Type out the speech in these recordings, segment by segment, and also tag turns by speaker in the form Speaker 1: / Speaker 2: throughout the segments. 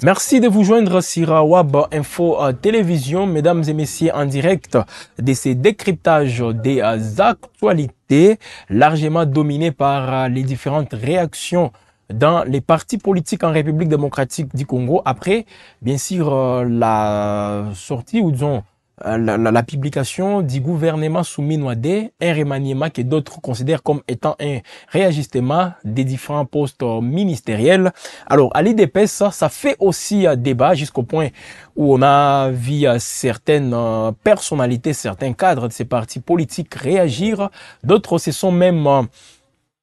Speaker 1: Merci de vous joindre sur Wab Info Télévision, mesdames et messieurs, en direct de ces décryptages des actualités largement dominées par les différentes réactions dans les partis politiques en République démocratique du Congo après, bien sûr, la sortie ou disons la publication du gouvernement soumis Nouadé, un remaniement que d'autres considèrent comme étant un réajustement des différents postes ministériels. Alors, à l'IDPS, ça fait aussi débat jusqu'au point où on a vu certaines personnalités, certains cadres de ces partis politiques réagir. D'autres se sont même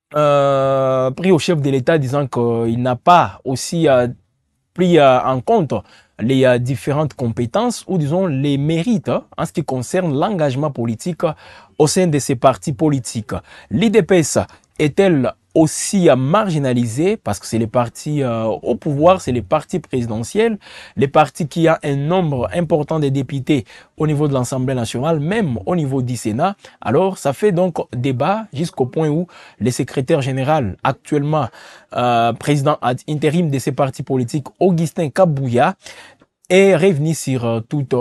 Speaker 1: pris au chef de l'État disant qu'il n'a pas aussi pris en compte les différentes compétences ou disons les mérites en ce qui concerne l'engagement politique au sein de ces partis politiques. L'IDPS est-elle aussi marginalisée parce que c'est les partis au pouvoir, c'est les partis présidentiels, les partis qui ont un nombre important de députés au niveau de l'Assemblée nationale, même au niveau du Sénat. Alors, ça fait donc débat jusqu'au point où le secrétaire général, actuellement président intérim de ces partis politiques, Augustin Kabouya, est revenu sur toutes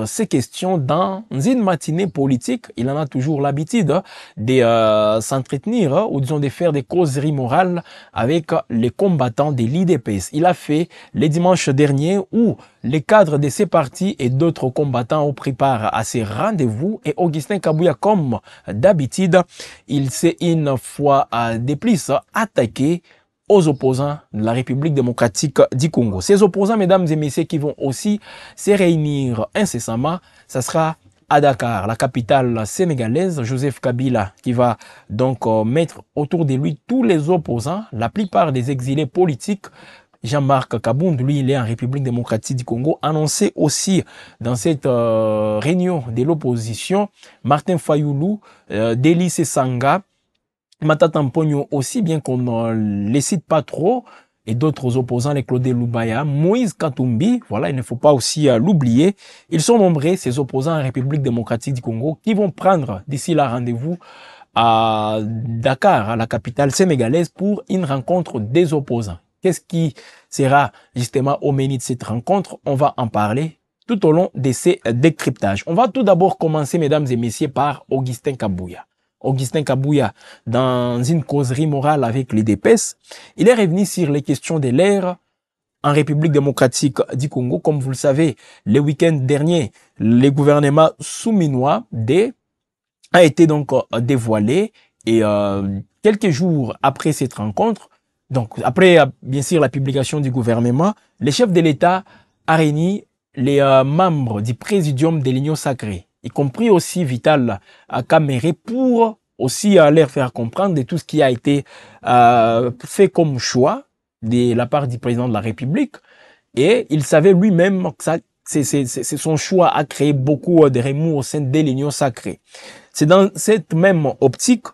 Speaker 1: ces questions dans une matinée politique. Il en a toujours l'habitude de s'entretenir ou disons de faire des causeries morales avec les combattants de l'IDPS. Il a fait le dimanche dernier où les cadres de ces partis et d'autres combattants ont pris part à ces rendez-vous et Augustin Kabouya, comme d'habitude, il s'est une fois de plus attaqué aux opposants de la République démocratique du Congo. Ces opposants, mesdames et messieurs, qui vont aussi se réunir incessamment, ça sera à Dakar, la capitale sénégalaise, Joseph Kabila, qui va donc mettre autour de lui tous les opposants, la plupart des exilés politiques. Jean-Marc Kabound, lui, il est en République démocratique du Congo, annoncé aussi dans cette réunion de l'opposition, Martin Fayoulou, Délice Sanga, Matata Mpogno aussi, bien qu'on ne les cite pas trop, et d'autres opposants, les Claude Loubaya, Moïse Katumbi, voilà, il ne faut pas aussi l'oublier. Ils sont nombreux, ces opposants en République démocratique du Congo, qui vont prendre d'ici là rendez-vous à Dakar, à la capitale sénégalaise, pour une rencontre des opposants. Qu'est-ce qui sera justement au menu de cette rencontre? On va en parler tout au long de ces décryptages. On va tout d'abord commencer, mesdames et messieurs, par Augustin Kabouya. Augustin Kabouya, dans une causerie morale avec l'IDPS, il est revenu sur les questions de l'air en République démocratique du Congo. Comme vous le savez, le week-end dernier, le gouvernement souminois a été donc dévoilé et quelques jours après cette rencontre, donc après bien sûr la publication du gouvernement, le chef de l'État a réuni les membres du présidium de l'Union sacrée, y compris aussi Vital Kamerhe, pour aussi leur faire comprendre de tout ce qui a été fait comme choix de la part du président de la République. Et il savait lui-même que c'est son choix a créé beaucoup de remous au sein de l'Union sacrée. C'est dans cette même optique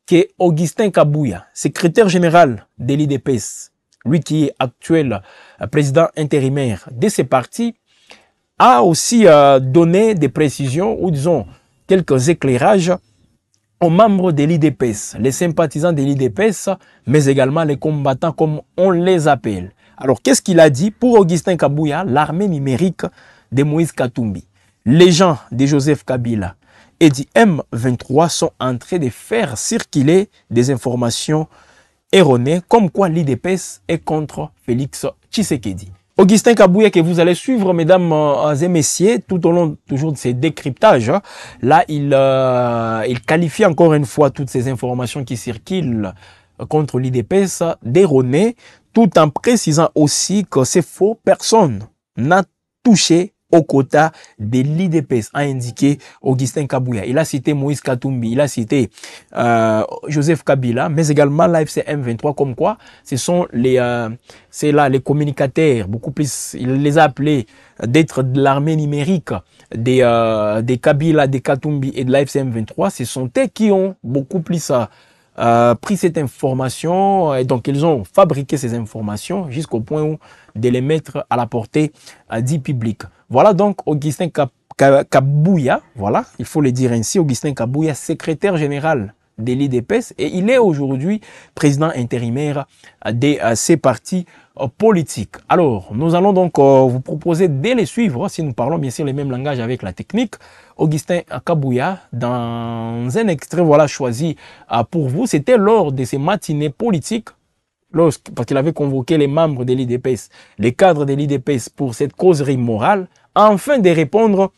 Speaker 1: que Augustin Kabouya, secrétaire général de l'IDPS, lui qui est actuel président intérimaire de ces partis, a aussi donné des précisions ou disons quelques éclairages aux membres de l'IDPS, les sympathisants de l'IDPS, mais également les combattants comme on les appelle. Alors qu'est-ce qu'il a dit? Pour Augustin Kabouya, l'armée numérique de Moïse Katumbi, les gens de Joseph Kabila et du M23 sont en train de faire circuler des informations erronées comme quoi l'IDPS est contre Félix Tshisekedi. Augustin Kabouya, que vous allez suivre, mesdames et messieurs, tout au long toujours de ces décryptages. Là, il qualifie encore une fois toutes ces informations qui circulent contre l'IDPS d'erronées, tout en précisant aussi que c'est faux. Personne n'a touché au quota de l'IDPS, a indiqué Augustin Kabouya. Il a cité Moïse Katumbi, il a cité Joseph Kabila, mais également l'AFC M23, comme quoi ce sont c'est là les communicateurs, beaucoup plus, il les a appelés d'être de l'armée numérique des Kabila, des Katumbi et de l'AFC M23. Ce sont eux qui ont beaucoup plus pris cette information et donc ils ont fabriqué ces informations jusqu'au point où de les mettre à la portée du public. Voilà donc Augustin Kabouya, voilà, il faut le dire ainsi, Augustin Kabouya, secrétaire général de l'IDPS et il est aujourd'hui président intérimaire de ces partis politiques. Alors, nous allons donc vous proposer de les suivre, si nous parlons bien sûr le même langage avec la technique. Augustin Kabouya, dans un extrait voilà, choisi pour vous, c'était lors de ces matinées politiques, parce qu'il avait convoqué les membres de l'IDPS, les cadres de l'IDPS pour cette causerie morale, afin de répondre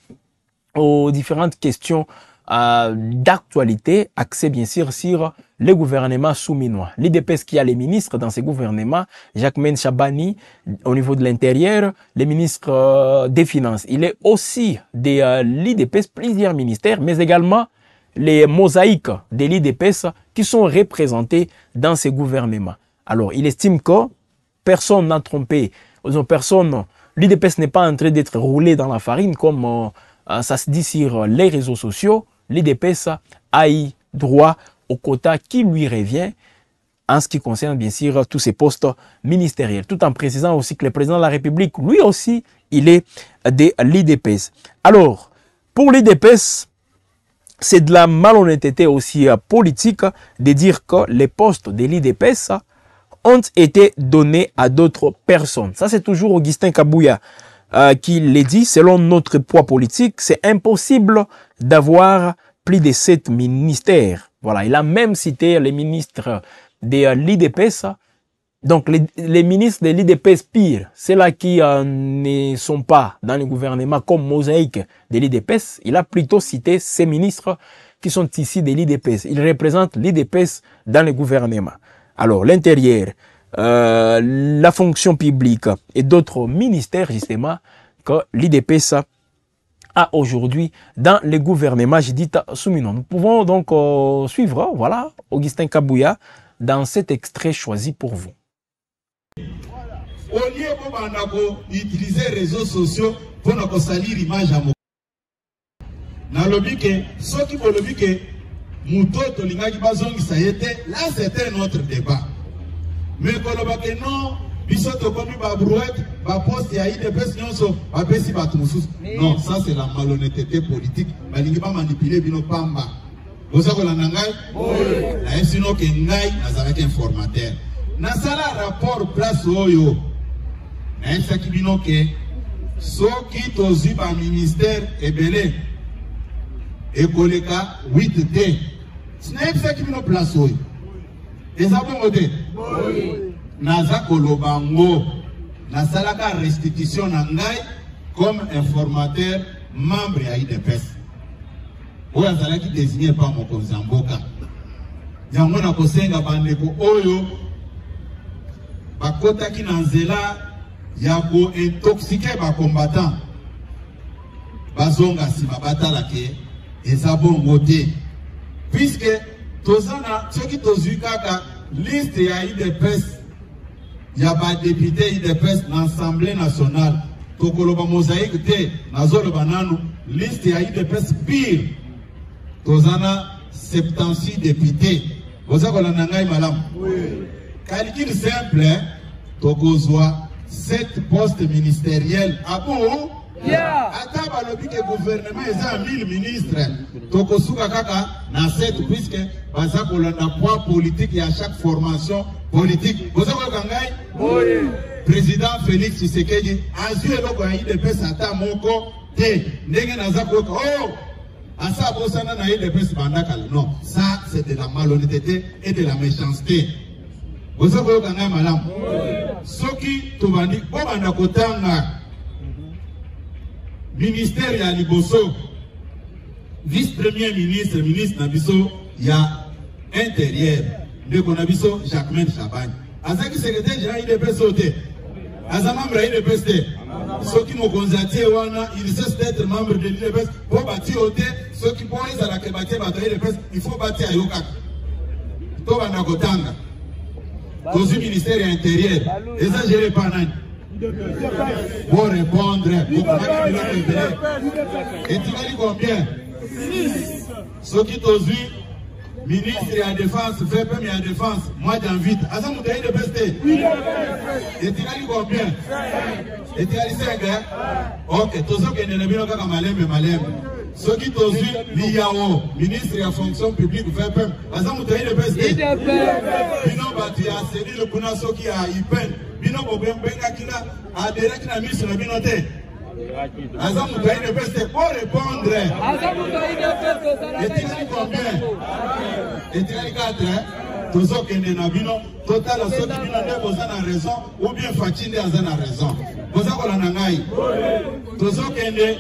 Speaker 1: aux différentes questions d'actualité, axées bien sûr sur le gouvernement souminois. L'IDPS qui a les ministres dans ces gouvernements, Jacquemain Chabani au niveau de l'intérieur, les ministres des finances. Il est aussi de l'IDPS plusieurs ministères, mais également les mosaïques de l'IDPS qui sont représentés dans ces gouvernements. Alors, il estime que personne n'a trompé, personne, l'IDPS n'est pas en train d'être roulé dans la farine comme ça se dit sur les réseaux sociaux. L'IDPS a eu droit au quota qui lui revient en ce qui concerne bien sûr tous ces postes ministériels, tout en précisant aussi que le président de la République, lui aussi, il est de l'IDPS. Alors, pour l'IDPS, c'est de la malhonnêteté aussi politique de dire que les postes de l'IDPS ont été donnés à d'autres personnes. Ça, c'est toujours Augustin Kabouya qui l'a dit. Selon notre poids politique, c'est impossible d'avoir plus de 7 ministères. Voilà, il a même cité les ministres de l'IDPS. Donc, les ministres de l'IDPS pire, ceux-là qui ne sont pas dans le gouvernement comme mosaïque de l'IDPS, il a plutôt cité ces ministres qui sont ici de l'IDPS. Ils représentent l'IDPS dans le gouvernement. Alors, l'intérieur, la fonction publique et d'autres ministères, justement, que l'IDPS a aujourd'hui dans le gouvernement, j'ai dit souminois. Nous pouvons donc suivre, voilà, Augustin Kabouya dans cet extrait choisi pour vous.
Speaker 2: Au lieu d'utiliser les réseaux sociaux pour nous salir l'image à mon. Dans le but que ceux qui veulent dire que Moutoto Lingaki Bazong ça y était, là c'était notre débat. Mais quand on va que non, Bissoto comme ba brouette, ba poste ya IDPS nyonso, ba pesi ba tumusus. Non, ça c'est la malhonnêteté politique. Ba lingi ba manipuler bino pamba. Vous savez la nangai? Oui. La sino que ngai nazaraki informateur. Na sala rapport place oyo. Na nsaki bino que soki tozi ba ministère ebele ekoleka 8D. Sina nsaki bino place oyo. Ezabo ngode. Oui. Naza kolobango nasalaka restitution na ngai comme informateur membre ya IDPS. Oyo azalaki désigné par mokonzi mboka. Yango na kosenga bandeko oyo bakotaki na nzela ya ko intoxiquer ba combattant. Bazonga sima batala ke eza bongo te. Puisque tozana soki tozwi kaka liste ya IDPS. Il y a des députés IDPS dans l'Assemblée nationale. Tokoloba mosaïque te, nazolo banano, liste ya IDPS pire. Tozana 76 députés. Vous avez nangai malam. Oui. Calcul simple, tokozwa 7 postes ministériels. Ah bon? Yeah. Ataba lobi que gouvernement est 1000 ministres. Tokosuka kaka na 7 puisque baza kolanda poids politique à chaque formation politique. Vous avez kangai? Oui. Président Félix Tshisekedi a joué le IDPS ata moko te ndenge naza ko oh asa bosana na IDPS bandakala. Non, ça c'est de la malhonnêteté et de la méchanceté. Vous avez kangai madame? Oui. Soki tobandi bo banda kotanga ministère ya liboso vice-premier ministre ministre nabiso ya intérieur de konabiso Jacquemain Chabani azaki secrétaire général IDPS ote aza membre ya IDPS te soki mokonzi atie wana il cesse d'être membre de l'IDPS po bati ote soki po ezalaka batie bato ya IDPS il faut bati ayo kaka to banda kotanga tozwi ministère ya intérieur eza géré par nani? Pour répondre, et tu vas dire combien? Ceux qui t'ont vu, ministre de la Défense, fait premier à la Défense, moi j'invite. À ça, vous avez de besté. Et tu vas dire combien? Et tu vas dire 5, hein? Ok, tous ceux qui ne sont pas malem et malem. ceux qui t'ont vu, l'IAO, ministre de la fonction publique, VPM, Azam Moutaï de PSD. Bino Bati a cédé le Kunaso qui a IPEN. Bino Bobem Benga Kina a adhéré à la mission de Binoté. Azam Moutaï de PSD pour répondre.
Speaker 3: Azam Moutaï de PSD.
Speaker 2: Et tu as dit combien? Et tu as dit 4, hein? Tozo Kende Nabino, total à ceux qui ont raison, ou bien Fatine a raison. Vous avez nangai. Tozo Kende,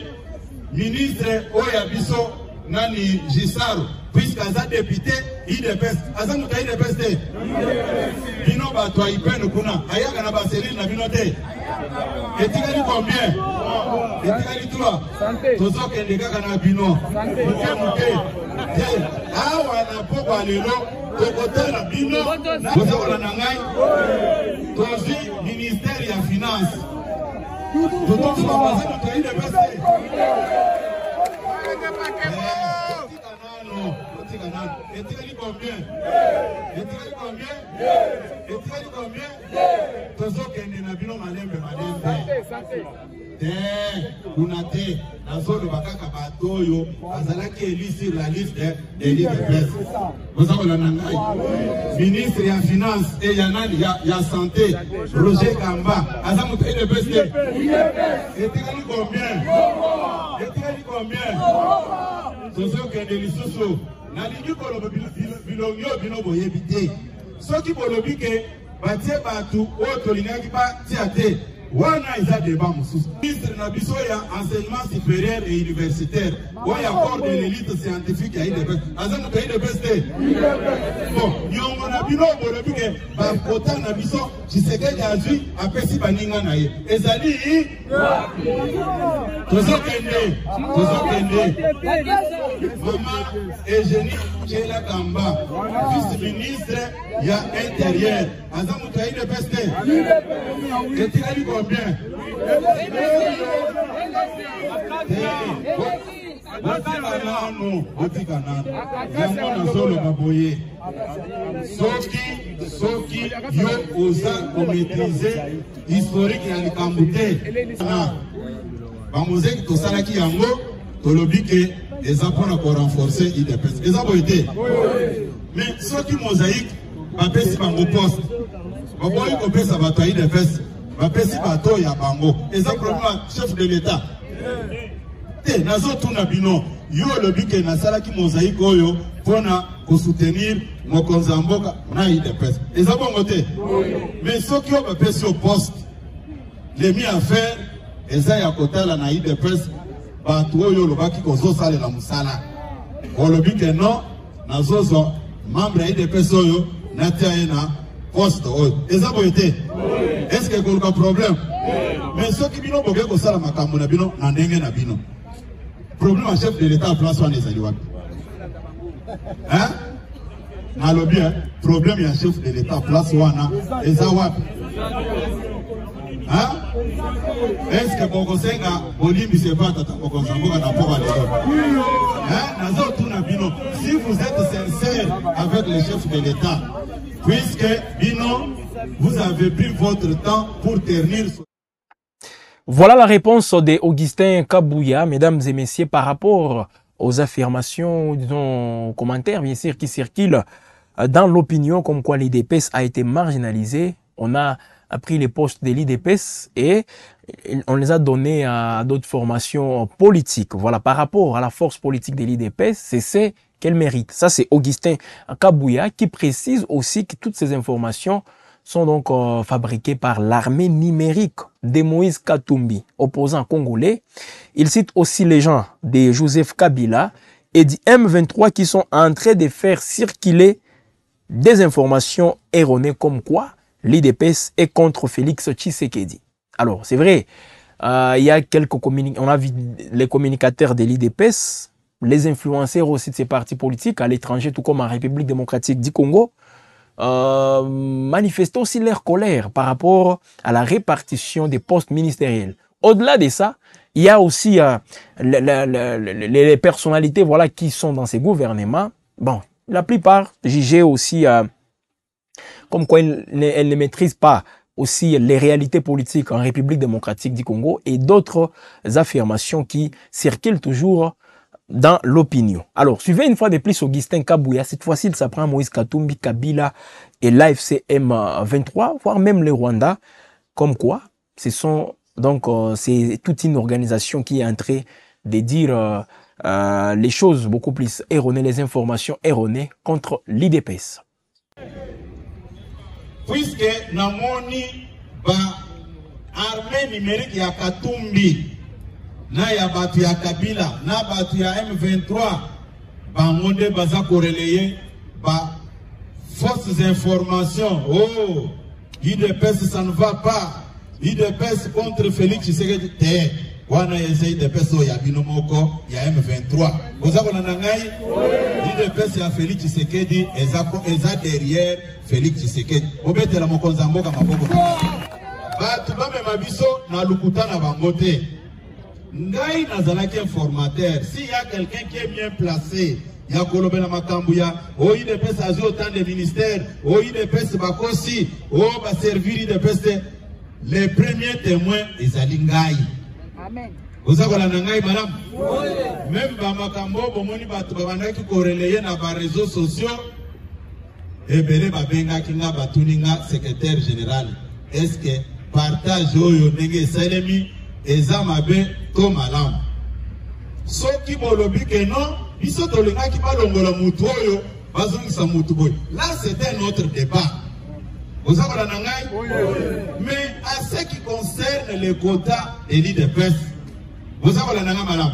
Speaker 2: ministre Oyabiso, Nani Gisaro, puisqu'Aza député, IDPS. Aza Mouta IDPS. Bino Batwa Ipen Kuna, Ayaga Nabaseri Nabinote. Et tu as dit combien? Et tu as dit 3. Tozo Kende Gagana Bino. Mouké. Ah, on a pas parlé là. Côté la Bino, vous avez nangai. Tozi, ministère de la finance. Tout le monde va passer notre IDPS. Et tu as dit combien? Et tu as dit combien? Et tu as dit combien? Tozo Kende Nabino Malembe Malembe. Unate, Nazolo Bakaka Batoyo, Azalaki élu sur la liste des IDPS. Vous avez le nangai. Ministre de la Finance et Yanani, il y a Santé, Roger Kamba, Azamuta IDPS. Et tu as dit combien? Et tu as dit combien? Tozo Kende Lissoso. Nalingi kolobo bilongyo bino boyebite. Soki bolobi ke batie batu oto lingaki ba tiate. Wana iza débat mususu. Ministre na biso ya enseignement supérieur et universitaire. Waya corps de l'élite scientifique ya IDPS. Azamu ta IDPS. Bon, nyongo na bino bolobi ke ba kota na biso Tshisekedi azui apesi baninga na ye. Ezali Tozo Kende. Maman Eugénie Kela Kamba, vice-ministre, il y a intérieur. Azamu ta IDPS. Et tu as dit combien? Soki yo oza komaîtriser historique ya likambo te. Bamozeki tosalaki yango tolobi ke eza mpona korenforcer IDPS. Eza boye te. Mais soki mosaïque bapesi bango poste baboyi kopesa bato ya IDPS bapesi bato ya bango. Eza problème chef de l'État. Te nazo tuna bino yo lobi ke nasalaki mosaïque oyo mpona kosoutenir mokonzi ya mboka na IDPS. Eza bongo te. Mais soki yo bapesi yo poste les mis à faire eza ya kotala na IDPS bato oyo lobaki kozosalela musala. Olobi ke non nazozo membre ya IDPS oyo natia ye na poste oyo. Eza boye te. Est-ce que koluka problème? Mais soki bino boke kosala makambo na bino na ndenge na bino. Problème à chef de l'État en place wana ezali wapi? Hein? Nalobi problème ya chef de l'État en place wana eza wapi? Hein? Est-ce que Bokosenga Bolimbi se bat à Bokonzamboka na pora lelo? Hein? Nazo tuna bino. Si vous êtes sincère avec le chef de l'État, puisque bino vous avez pris votre temps pour ternir.
Speaker 1: Voilà la réponse de Augustin Kabouya, mesdames et messieurs, par rapport aux affirmations, disons, commentaires, bien sûr, qui circulent dans l'opinion, comme quoi l'IDPS a été marginalisé. On a pris les postes de l'IDPS et on les a donnés à d'autres formations politiques. Voilà, par rapport à la force politique de l'IDPS, c'est ce qu'elle mérite. Ça, c'est Augustin Kabouya qui précise aussi que toutes ces informations sont donc fabriqués par l'armée numérique de Moïse Katumbi, opposant congolais. Il cite aussi les gens de Joseph Kabila et du M23 qui sont en train de faire circuler des informations erronées comme quoi l'IDPS est contre Félix Tshisekedi. Alors, c'est vrai, il y a quelques on a vu les communicateurs de l'IDPS, les influenceurs aussi de ces partis politiques à l'étranger, tout comme en République démocratique du Congo, manifestent aussi leur colère par rapport à la répartition des postes ministériels. Au-delà de ça, il y a aussi les personnalités voilà, qui sont dans ces gouvernements. Bon, la plupart jugées aussi comme quoi elles ne maîtrisent pas aussi les réalités politiques en République démocratique du Congo et d'autres affirmations qui circulent toujours dans l'opinion. Alors, suivez une fois de plus Augustin Kabouya. Cette fois-ci, il s'apprend Moïse Katumbi, Kabila et l'AFC M23, voire même le Rwanda. Comme quoi, ce sont donc c'est toute une organisation qui est en train de dire les choses beaucoup plus erronées, les informations erronées contre l'IDPS.
Speaker 2: Puisque namoni ba armée numérique ya Katumbi na ya batu ya Kabila na batu ya M23 ba monde baza koreleye ba fausses informations. Oh, l'IDPS ça ne va pas. l'IDPS contre Félix Tshisekedi te wana yese l'IDPS ya binomoko ya M23 oza kona nangai l'IDPS ya Félix Tshisekedi eza derrière Félix Tshisekedi obetela mokonza mboka maboko batu bamema biso na lukuta na bango te ngai nazalaki informateur. S'il y a quelqu'un qui est bien placé ya kolobela makambu ya o IDPS azi autant de ministères o IDPS bakosi o ba servir IDPS, les premiers témoins ezali ngai.
Speaker 3: Amen.
Speaker 2: Ozakola na ngai madame. Même ba makambo bomoni batu babandaki koreleye na ba réseaux sociaux ebele babengaki nga batuni nga secrétaire général. Est-ce que partage oyo ndenge esalemi eza mabe to malamu? Soki bolobi ke non biso tolingaki balongola mutu oyo bazongisa mutu boy. Là c'était notre débat. Vous avez la nangai? Mais à ce qui concerne les quotas de l'IDPS, vous avez la nangai madame?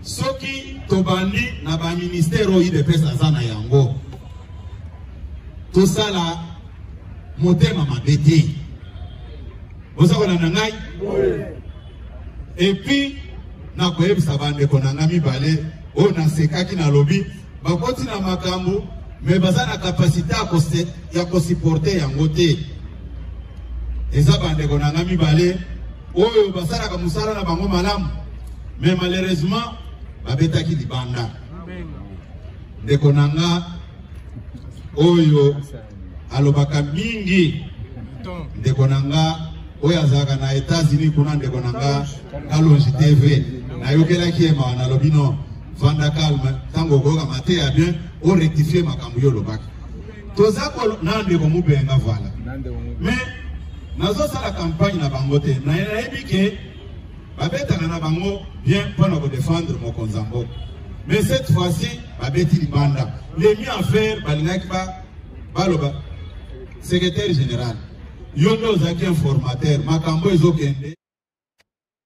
Speaker 2: Soki tobandi na ba ministère au IDPS azana yango. Tout ça là, motema mabete. Vous avez la nangai? Et puis na koyebisa bande konanga mibale o na sekaki na lobi bakoti na makambo mais baza na capacité ya supporter yango te eza bande konanga mibale oyo basala ka musala na bango malamu mais malheureusement babetaki libanda de konanga oyo alobaka mingi de konanga oyo azaka na États-Unis kuna de konanga Kalonji TV na yokela kiema na lobino vanda calme tango goga mate ya bien o rectifier makambu yo lobaka tozako nande ko mubenga vala mais nazo sala campagne na bango te na yebi ke babeta na bango bien pour nous défendre mon konzambo mais cette fois-ci babeti libanda les mieux à faire balingaki baloba secrétaire général yondo zaki informateur makambo ezokende.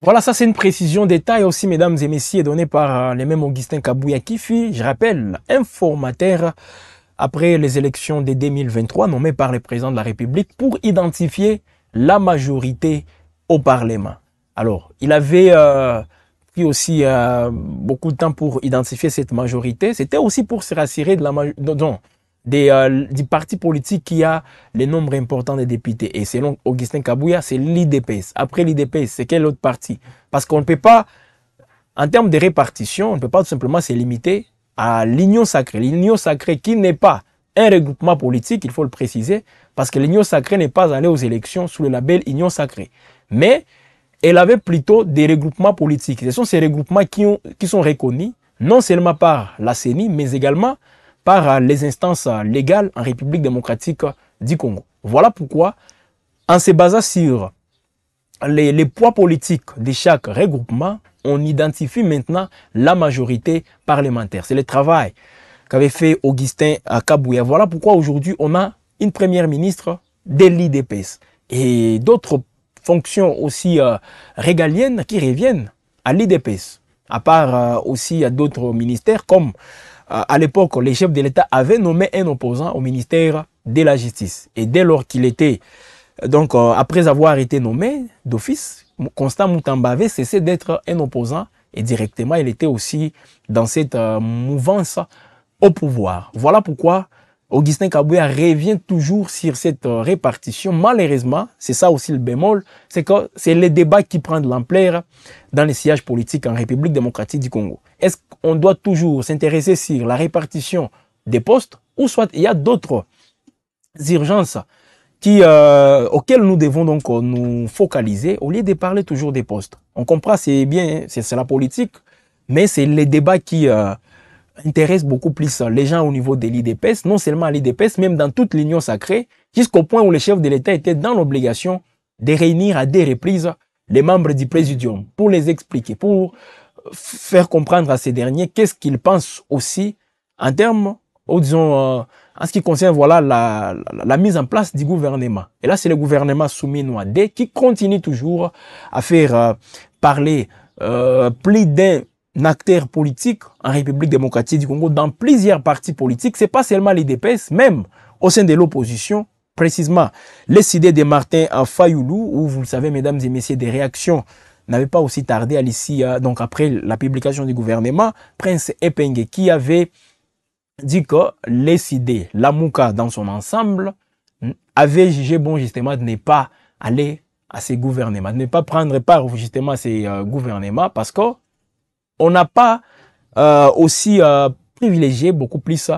Speaker 1: Voilà, ça c'est une précision détail aussi, mesdames et messieurs, donnée par les mêmes Augustin Kabouya qui fut, je rappelle, informateur après les élections de 2023, nommé par le président de la République pour identifier la majorité au Parlement. Alors, il avait pris aussi beaucoup de temps pour identifier cette majorité. C'était aussi pour se rassurer de la du parti politique qui a le nombre important de députés. Et selon Augustin Kabouya, c'est l'IDPS. Après l'IDPS, c'est quel autre parti? Parce qu'on ne peut pas, en termes de répartition, on ne peut pas tout simplement se limiter à l'Union sacrée. L'Union sacrée qui n'est pas un regroupement politique, il faut le préciser, parce que l'Union sacrée n'est pas allée aux élections sous le label Union sacrée. Mais elle avait plutôt des regroupements politiques. Ce sont ces regroupements qui sont reconnus, non seulement par la CENI, mais également par les instances légales en République démocratique du Congo. Voilà pourquoi, en se basant sur les poids politiques de chaque regroupement, on identifie maintenant la majorité parlementaire. C'est le travail qu'avait fait Augustin Kabouya. Voilà pourquoi aujourd'hui, on a une première ministre de l'IDPS et d'autres fonctions aussi régaliennes qui reviennent à l'IDPS. À part aussi à d'autres ministères comme à l'époque, les chefs de l'État avaient nommé un opposant au ministère de la Justice. Et dès lors qu'il était, donc après avoir été nommé d'office, Constant Moutamba avait cessé d'être un opposant et directement il était aussi dans cette mouvance au pouvoir. Voilà pourquoi Augustin Kabouya revient toujours sur cette répartition. Malheureusement, c'est ça aussi le bémol, c'est que c'est le débat qui prend de l'ampleur dans les sièges politiques en République démocratique du Congo. Est-ce qu'on doit toujours s'intéresser sur la répartition des postes ou soit il y a d'autres urgences auxquelles nous devons donc nous focaliser au lieu de parler toujours des postes? On comprend, c'est bien, c'est la politique. mais c'est les débats qui intéressent beaucoup plus les gens au niveau de l'IDPS, non seulement à l'IDPS, même dans toute l'Union sacrée, jusqu'au point où le chef de l'État était dans l'obligation de réunir à des reprises les membres du Présidium pour les expliquer, pour faire comprendre à ces derniers qu'est-ce qu'ils pensent aussi en termes, ou disons, en ce qui concerne voilà, la mise en place du gouvernement. Et là, c'est le gouvernement Souminoadé qui continue toujours à faire parler plus d'un acteur politique en République démocratique du Congo dans plusieurs partis politiques. Ce n'est pas seulement l'IDPS, même au sein de l'opposition, précisément les idées de Martin Fayoulou, où vous le savez, mesdames et messieurs, des réactions n'avaient pas aussi tardé à l'ici, donc après la publication du gouvernement, Prince Epenge qui avait dit que les idées, la Mouka dans son ensemble, avait jugé bon justement de ne pas aller à ces gouvernements, de ne pas prendre part justement à ces gouvernements parce que on n'a pas aussi privilégié beaucoup plus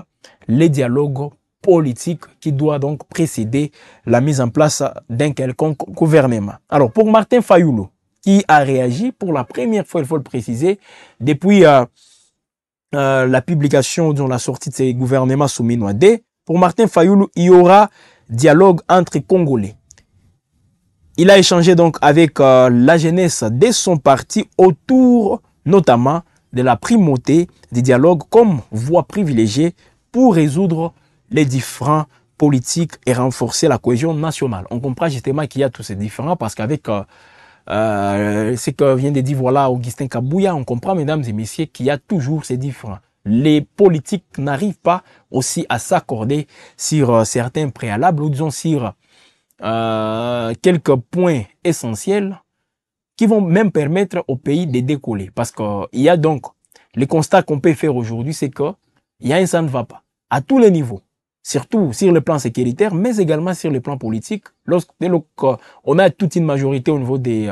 Speaker 1: les dialogues politiques qui doivent donc précéder la mise en place d'un quelconque gouvernement. Alors pour Martin Fayoulou, qui a réagi pour la première fois, il faut le préciser, depuis la publication, disons, la sortie de ces gouvernements Souminoadé, pour Martin Fayoulou, il y aura dialogue entre Congolais. Il a échangé donc avec la jeunesse de son parti autour notamment de la primauté des dialogues comme voie privilégiée pour résoudre les différents politiques et renforcer la cohésion nationale. On comprend justement qu'il y a tous ces différents parce qu'avec ce que vient de dire voilà Augustin Kabouya, on comprend mesdames et messieurs qu'il y a toujours ces différents. Les politiques n'arrivent pas aussi à s'accorder sur certains préalables ou disons sur quelques points essentiels qui vont même permettre au pays de décoller. Parce qu'il y a donc, le constat qu'on peut faire aujourd'hui, c'est qu'il y a un ça ne va pas, à tous les niveaux, surtout sur le plan sécuritaire, mais également sur le plan politique. Lorsqu'on a toute une majorité au niveau du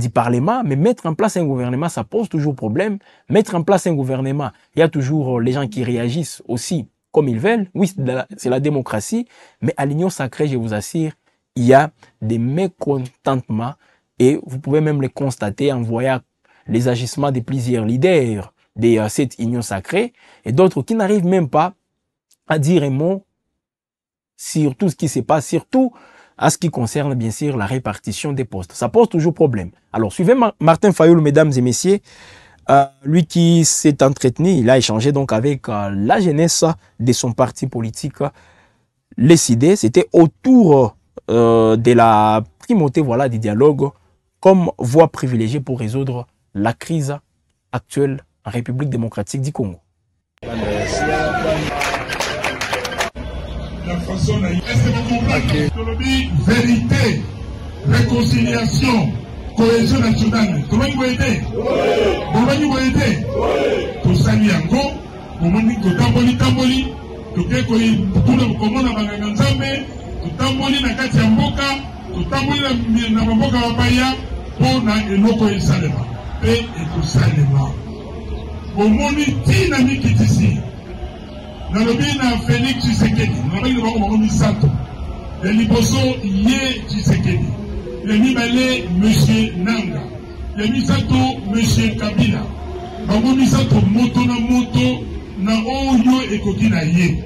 Speaker 1: Parlement, mais mettre en place un gouvernement, ça pose toujours problème. Mettre en place un gouvernement, il y a toujours les gens qui réagissent aussi comme ils veulent. Oui, c'est la démocratie, mais à l'Union sacrée, je vous assure, il y a des mécontentements. Et vous pouvez même le constater en voyant les agissements de plusieurs leaders de cette union sacrée et d'autres qui n'arrivent même pas à dire un mot sur tout ce qui se passe, surtout à ce qui concerne bien sûr la répartition des postes. Ça pose toujours problème. Alors suivez Martin Fayoulou, mesdames et messieurs, lui qui s'est entretenu, il a échangé donc avec la jeunesse de son parti politique, les idées, c'était autour de la primauté voilà, du dialogue comme voie privilégiée pour résoudre la crise actuelle en République démocratique du Congo.
Speaker 4: La façon est-ce que vous comprenez? Vérité, réconciliation, cohésion nationale. Comment vous aidez? Comment vous aidez? Tout ça, il y a encore. Comment vous tamboli, tamboli. Tout ce qui est comment on a gagné, tout tamboli na kati ya mboka, tout tamboli na mboka mapaya. Pona eloko esalema pe ekosalema omoni tina mikitisi nalobi na Félix Tshisekedi nalobi na bango misato ya liboso ye Tshisekedi ya mibale monsieur Nanga ya misato monsieur Kabila bango misato moto na oyo ekoki na ye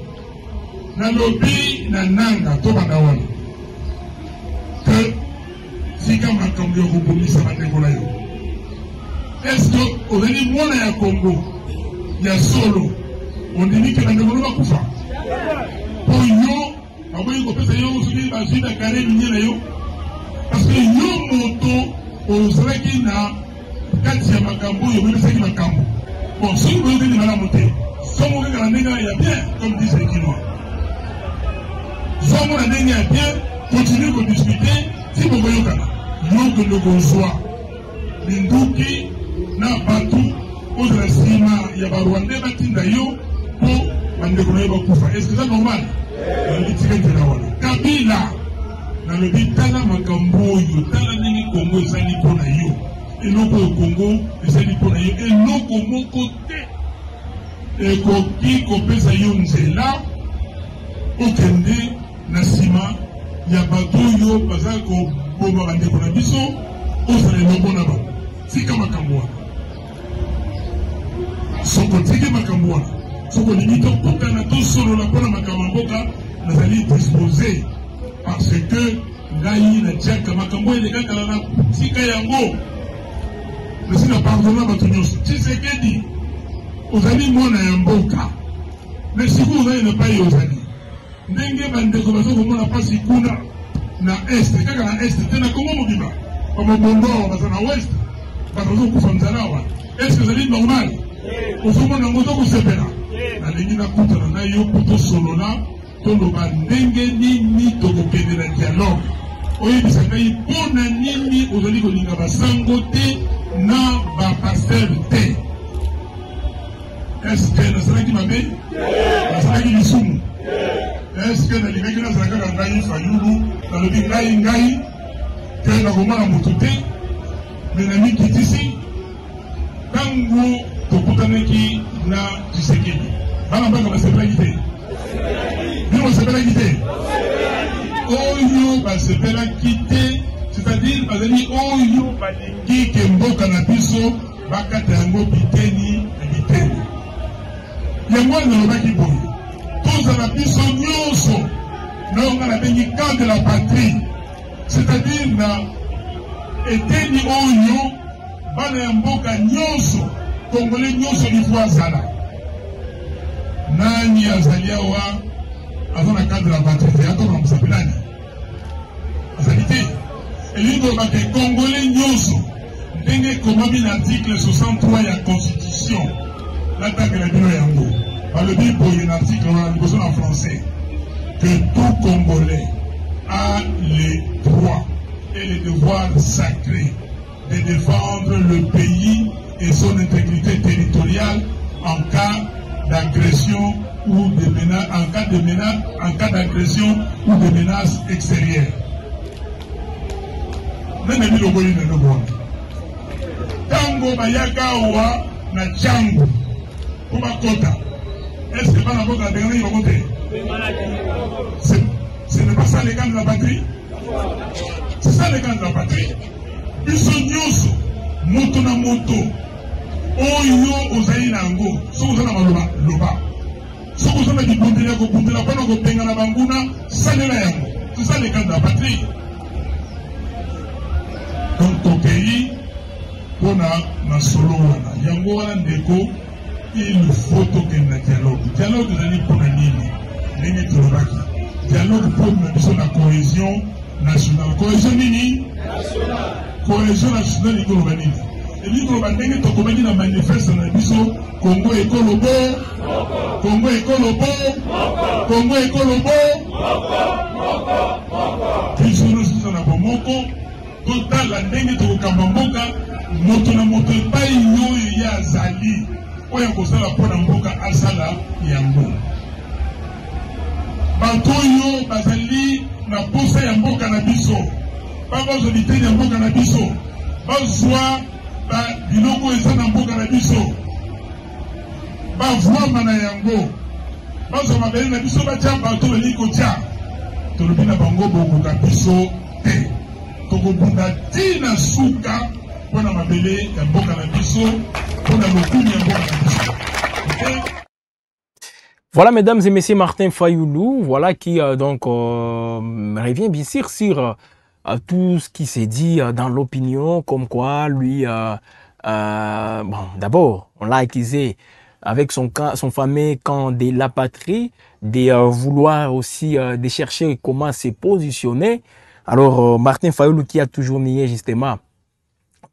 Speaker 4: nalobi na Nanga to banda wana Sika makambo ya kubumisa bandeko yo. Est-ce que ozali mwana ya Congo ya solo ondimike na ndeko bakufa? Po yo aboyi kopesa yo soki bazida kare minyela yo parce que yo moto ozalaki na kati ya makambo yo bebisaki makambo. Bon, soki boyoki ni malamu te. Somo kaka na ndenge ya bien comme disent les Kinois. Somo na ndenge ya bien, continue de discuter si vous voyez kana. Nous que nous conçoit Linduki na Batu aux Rassima Yabarwande Batinda yo pour Mandekoué Bakoufa. Est-ce que c'est normal? Kabila dans le but Tana Makambo yo Tana Nini Congo et Sani Pona yo et non pour le Congo et Sani Pona yo et non pour mon côté et Koki Kopesa yo Nzela Okende Nasima Yabatu yo Bazako Bomba bandeko na biso osale lobona ba sika makambo tiki makambo wana soko lingi tokutana tosolola mpona makambo ya mboka nazali disposé parce que ngai natiaka makambo elekakala na tika yango nasi na pardona bato nyonso Tshisekedi ozali mwana ya mboka mais siku ozali na pai ozali ndenge bandeko bazokomona mpasi kuna na este kaka na este te na kongo mobimba bamobombo awa baza na weste bato bazokufa nzala awa eske ezali normal ozomona yango tokosepela nalingi nakutana na yo mpo tosolola toloba ndenge nini tokokende na dialogue oyebisa ngai mpona nini ozali kolinga basango te na bapaster te eske nasalaki mabe nasalaki lisumu eske nalingaki nazala kaka ngai fayulu nalobi ngai ke nakomona motu te me namikitisi ntango tokutanaki na Tshisekedi bana mbaka basepelaki te bino basepelaki te oyo basepelaki te c'est-à-dire bazali oyo balingi ke mboka na biso bakata yango biteni na biteni yango nalobaki boye tozala biso nyonso naonga nabengi camp de la patrie c'est-à-dire na eteni oyo bana ya mboka nyonso kongole nyonso lifo azala nani azali awa aza na cadre la patrie atokona mosapelani azali te elingi kolobaka ekongole nyonso ndenge ekomami na article 63 ya constitution natangela bino yango balobi boye na article wana liboso na français que tout Congolais a les droits et les devoirs sacrés de défendre le pays et son intégrité territoriale en cas d'agression ou de menace, en cas d'agression ou de menace extérieure. Nene bilo boyi na lobo. Tango bayaka wa na changu kuma kota. Est-ce que bana boka de ngani yokote? Ce n'est pas ça les gars de la patrie. C'est ça les gars de la patrie. Biso nyonso moto na moto oyo ozali nango soko ozana maloba loba soko ozana dibondela kobundela mpona kopenga na banguna salela yango c'est ça les gars de la patrie. Donc tokei mpona masolo wana yango wana ndeko il faut tokende na dialogue ezali mpona nini ndenge tolobaki dialogue mpona biso na cohésion nationale cohésion nini cohésion nationale ikoloba nini elikoloba ndenge tokomaki na manifeste na biso Congo ekolobo Congo ekolobo Congo ekolobo biso nyonso na bomoko totala ndenge tokokamba mboka moto na moto epai oyo ye azali oyo akosala mpona mboka asala yango bato oyo bazali na posa ya mboka na biso bazwa biteni ya mboka na biso bazwa biloko eza na mboka na biso bavwama na yango bazwa mabele na biso batya bato bali kotya tolobi na bango bokoka biso te tokobunda tina suka mpona mabele ya mboka na biso mpona lokuni ya mboka na biso.
Speaker 1: Voilà, mesdames et messieurs, Martin Fayoulou, voilà qui revient bien sûr sur tout ce qui s'est dit dans l'opinion, comme quoi lui, bon, d'abord, on l'a accusé avec son fameux camp de la patrie, de vouloir aussi de chercher comment se positionner. Alors, Martin Fayoulou qui a toujours nié justement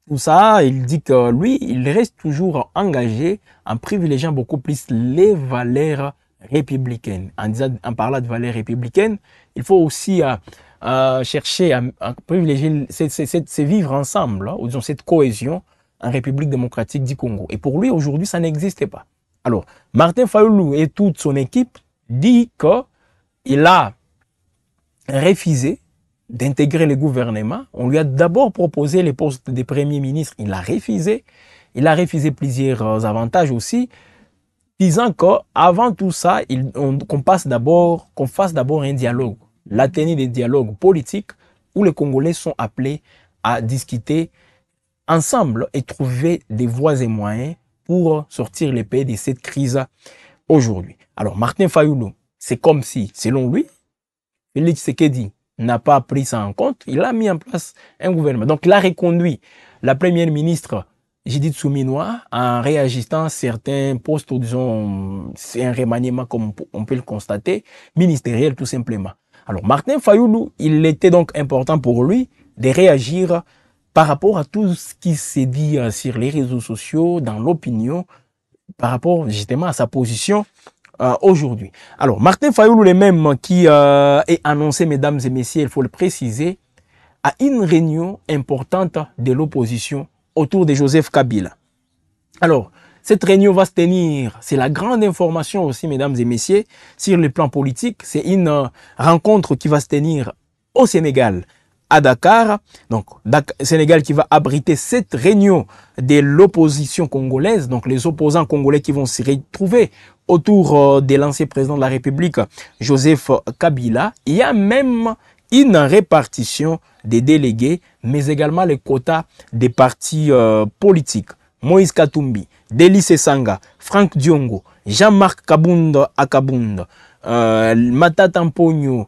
Speaker 1: tout ça, il dit que lui, il reste toujours engagé en privilégiant beaucoup plus les valeurs républicaine. En parlant de valeurs républicaines, il faut aussi chercher à privilégier, c'est vivre ensemble, hein, ou disons cette cohésion en République démocratique du Congo. Et pour lui, aujourd'hui, ça n'existait pas. Alors, Martin Fayoulou et toute son équipe dit qu'il a refusé d'intégrer le gouvernement. On lui a d'abord proposé les postes de Premier ministre. Il a refusé. Il a refusé plusieurs avantages aussi, disant qu'avant tout ça, qu'on fasse d'abord un dialogue, la tenue des dialogues politiques où les Congolais sont appelés à discuter ensemble et trouver des voies et moyens pour sortir les pays de cette crise aujourd'hui. Alors, Martin Fayulu, c'est comme si, selon lui, Félix Tshisekedi n'a pas pris ça en compte. Il a mis en place un gouvernement. Donc, il a reconduit la première ministre Judith Suminwa en réajustant certains postes, disons, c'est un remaniement comme on peut le constater, ministériel tout simplement. Alors, Martin Fayulu, il était donc important pour lui de réagir par rapport à tout ce qui s'est dit sur les réseaux sociaux, dans l'opinion, par rapport justement à sa position aujourd'hui. Alors, Martin Fayulu, le même qui est annoncé, mesdames et messieurs, il faut le préciser, à une réunion importante de l'opposition autour de Joseph Kabila. Alors, cette réunion va se tenir, c'est la grande information aussi, mesdames et messieurs, sur le plan politique. C'est une rencontre qui va se tenir au Sénégal, à Dakar. Donc, Sénégal qui va abriter cette réunion de l'opposition congolaise, donc les opposants congolais qui vont se retrouver autour de l'ancien président de la République, Joseph Kabila. Il y a même une répartition des délégués, mais également les quotas des partis politiques. Moïse Katumbi, Délice Sanga, Franck Diongo, Jean-Marc Kabunda Akabunda, Matata Mpogno.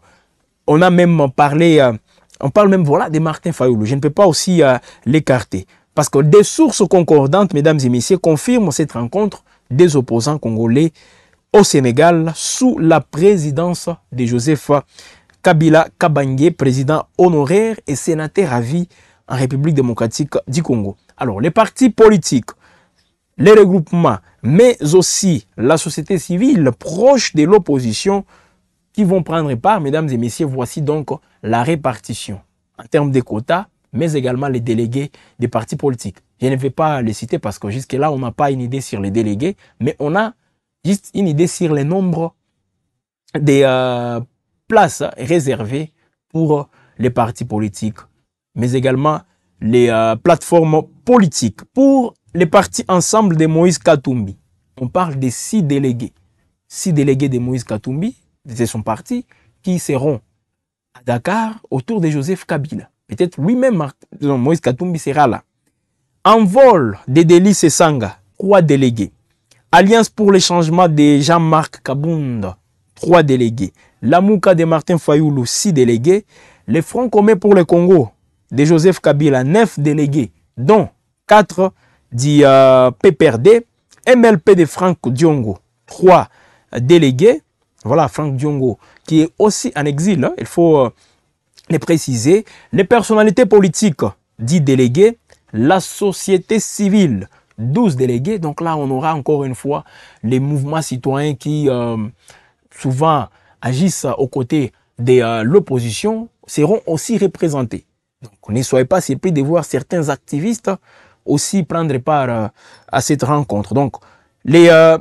Speaker 1: On a même parlé, on parle même voilà, de Martin Fayulu. Je ne peux pas aussi l'écarter. Parce que des sources concordantes, mesdames et messieurs, confirment cette rencontre des opposants congolais au Sénégal sous la présidence de Joseph Kabila Kabange, président honoraire et sénateur à vie en République démocratique du Congo. Alors, les partis politiques, les regroupements, mais aussi la société civile proche de l'opposition qui vont prendre part, mesdames et messieurs, voici donc la répartition en termes de quotas, mais également les délégués des partis politiques. Je ne vais pas les citer parce que jusque-là, on n'a pas une idée sur les délégués, mais on a juste une idée sur le nombre des places réservées pour les partis politiques, mais également les plateformes politiques. Pour les partis ensemble de Moïse Katumbi, on parle de 6 délégués. 6 délégués de Moïse Katumbi, de son parti, qui seront à Dakar autour de Joseph Kabila. Peut-être lui-même, Moïse Katumbi sera là. En vol de Délice Sanga, 3 délégués. Alliance pour le changement de Jean-Marc Kabunda, 3 délégués. L'Amouka de Martin Fayulu, 6 délégués. Le Front commun pour le Congo de Joseph Kabila, 9 délégués, dont 4 du PPRD. MLP de Franck Diongo, 3 délégués. Voilà, Franck Diongo, qui est aussi en exil, hein, il faut les préciser. Les personnalités politiques, 10 délégués. La société civile, 12 délégués. Donc là, on aura encore une fois les mouvements citoyens qui souvent agissent aux côtés de l'opposition, seront aussi représentés. Donc ne soyez pas surpris de voir certains activistes aussi prendre part à cette rencontre. Donc la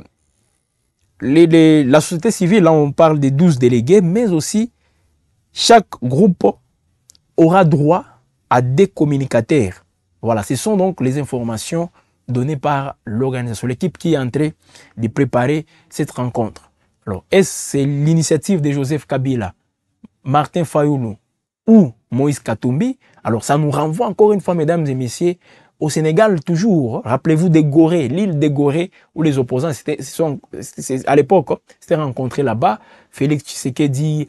Speaker 1: société civile, là on parle de 12 délégués, mais aussi chaque groupe aura droit à des communicateurs. Voilà, ce sont donc les informations données par l'organisation, l'équipe qui est en train de préparer cette rencontre. Alors, est-ce c'est l'initiative de Joseph Kabila, Martin Fayulu ou Moïse Katumbi? Alors, ça nous renvoie encore une fois, mesdames et messieurs, au Sénégal toujours. Rappelez-vous de Gorée, l'île de Gorée, où les opposants, à l'époque, s'étaient rencontrés là-bas. Félix Tshisekedi,